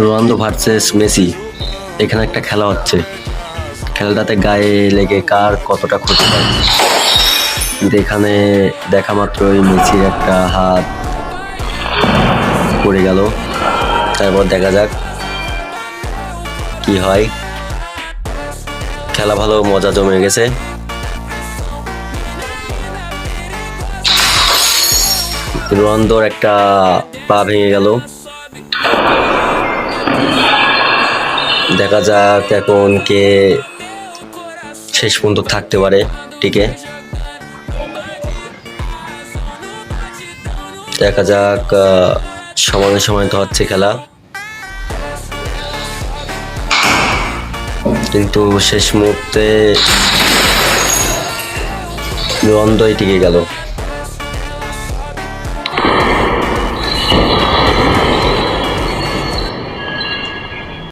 Ronaldo versus Messi, এখানে একটা খেলা হচ্ছে। খেলাটাতে গায়ে লেগে কার কতটা ক্ষতি হয়। কিন্তু এখানে দেখা মাত্রই মেসির একটা হাত পড়ে গেল। তারপর দেখা যাক কি হয়। খেলা ভালো, মজা জমে গেছে। রোনালদোর একটা পা ভেঙে গেল। দেখা যাক এখন কে শেষ পর্যন্ত থাকতে পারে টিকে। দেখা যাক, সময়ে সময়ে তো হচ্ছে খেলা, কিন্তু শেষ মুহূর্তে রোনালদোই টিকে গেল।